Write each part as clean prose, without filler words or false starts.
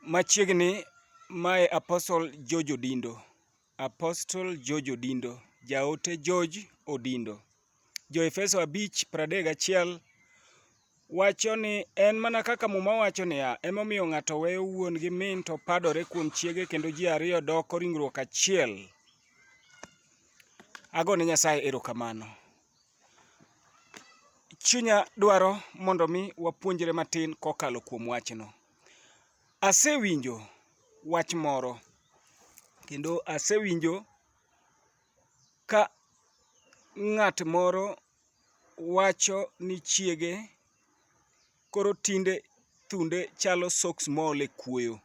Machiegni mae Apostle George Odindo. Apostle George Odindo. Jaote George Odindo. Jo-Efeso 5:31 wacho ni en mana kaka Muma wacho niya, emomiyo ng'ato weyo wuon gi min to padore kuom chiege kendo ji ariyo doko ringruok achiel. Agone Nyasaye erokamano. Chunya dwaro mondo mi wapuonjre matin kokalo kuom wachno. Asewinjo wach moro kendo asewinjo ka ng'at moro wacho ni chiege koro tinde thunde chalo soks moole kuoyo.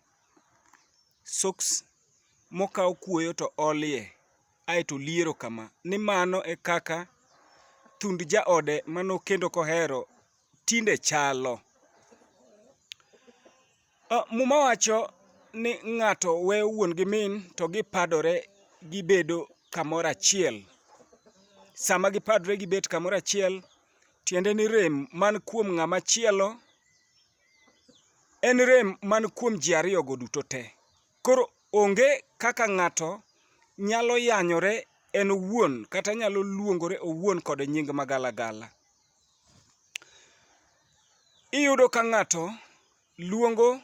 Soks mokaw kuoyo to olie aeto liero kama, ni mano e kaka thund jaode manokendo kohero tinde chalo. Muma wacho ni ng'ato weyo wuon gi min to gipadore gibedo kamoro achiel. Sama gipadore gibet kamoro achiel, tiende ni rem man kuom ng'ama chielo en rem man kuom ji ariyo go duto te. Koro onge kaka ng'ato nyalo yanyore en owuon kata nyalo luongore owuon kod nying magalagala. Iyudo ka ng'ato luongo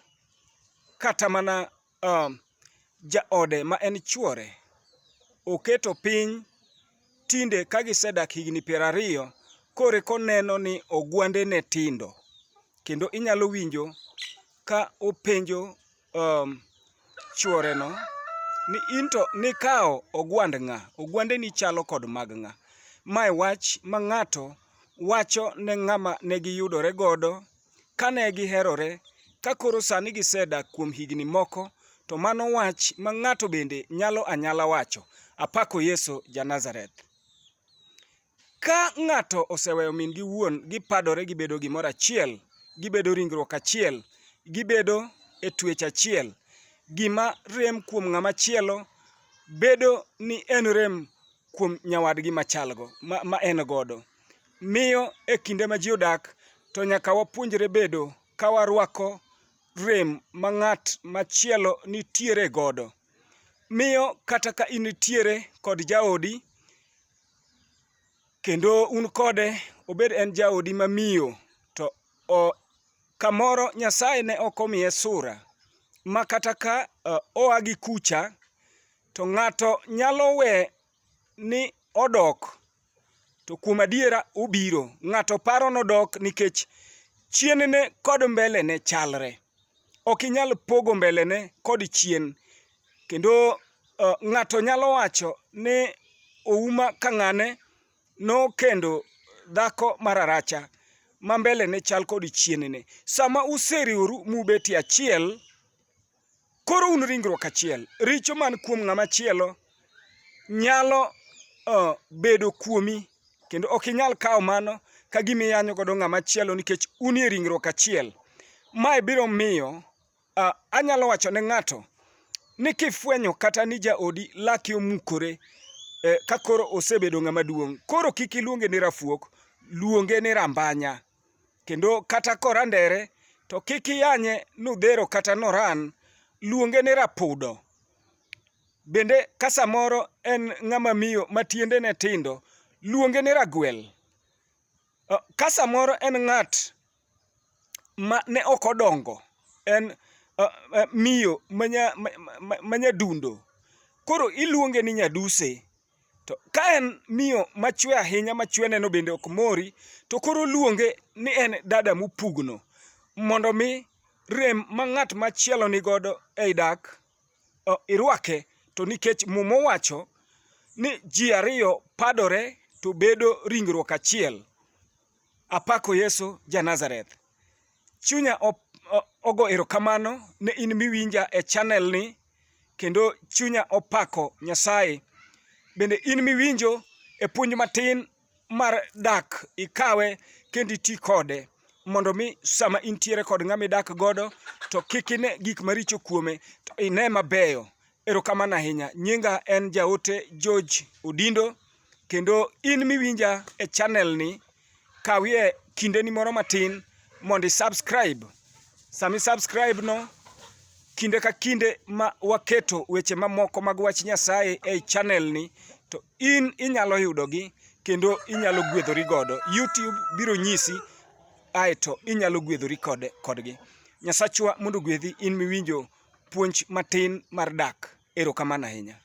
kata mana jaode ma en chuore oketo piny tinde ka gisedak higni 20 kore koneno ni ogwande ne tindo, kendo inyalo winjo ka openjo chuore no ni into nikawo ogwand ng'a, ogwande ni chalo kod mag ng'a. Mae wach ma ng'ato wacho ne ng'ama ne giyudore godo kane giherore, ka koro sani gisedak kuom higni moko, to mano wach ma ng'ato bende nyalo anyala wacho. Apako Yesu ja-Nazareth. Ka ng'ato oseweyo min gi wuon, gipadore gibedo gimoro achiel, gibedo ringruok achiel, gibedo e twech achiel, gima rem kuom ng'ama chielo bedo ni en rem kuom nyawadgi machalgo ma en godo. Miyo e kinde ma ji odak to nyaka wapuonjre bedo ka warwako rem ma ng'at machielo nitiere godo. Miyo kata ka initiere kod jaodi kendo un kode, obed en jaodi mamiyo, to kamoro Nyasaye ne ok omiye sura ma kata ka oa gi kucha to ng'ato nyalo we ni odok, to kuom adiera obiro. Ng'ato paro nodok nikech chienne kod mbelene chalre. Ok inyal pogo mbelene kod chien. Kendo ng'ato nyalo wacho ni ouma ka ng'ane nokendo dhako mararacha ma mbelene chal kod chienne. Sama useriworu mubete achiel, koro un ringruok achiel. Richo man kuom ng'ama chielo nyalo bedo kuomi, kendo ok inyal kawo mano ka gima iyanyo godo ng'ama chielo nikech unie ringruok achiel. Mae biro miyo anyalo wacho ne ng'ato ni kifwenyo kata ni jaodi lake omukore ka koro osebedo ng'ama duong', koro kik iluonge ni rafuok, luonge ni rambanya. Kendo kata korandere to kik iyanye nudhero kata noran, luonge ni rapudo. Bende ka samoro en ng'ama miyo ma tiendene tindo, luonge ni ragwel. Ka samoro en ng'at ma ne ok odongo, en miyo manyadundo, koro iluonge ni nyaduse. To ka en miyo machwe ahinya ma chweneno bende ok mori, to koro luonge ni en dada mopugno, mondo mi rem ma ng'at machielo nigodo ei dak irwake. To nikech Muma wacho ni ji ariyo padore to bedo ringruok achiel. Apako Yesu ja-Nazareth. Chunya ogo erokamano ne in miwinja e channel ni, kendo chunya opako Nyasaye. Bende in miwinjo e puonj matin mar dak ikawe kendo iti kode, mondo mi sama intiere kod ng'ama idak godo to kik ine gik maricho kuome, to ine mabeyo. Erokamano ahinya. Nyinga en jaote George Odindo, kendo in miwinja e channel ni, kawie kindeni moro matin mondo i subscribe. Sami subscribe no, kinde ka kinde ma waketo weche mamoko mag wach Nyasaye e channel ni, to in inyalo yudogi kendo inyalo gwedhori godo. YouTube biro nyisi aeto inyalo gwedhori kodgi. Nyasachwa mondo gwedhi in miwinjo puonj matin mar dak. Erokamano ahinya.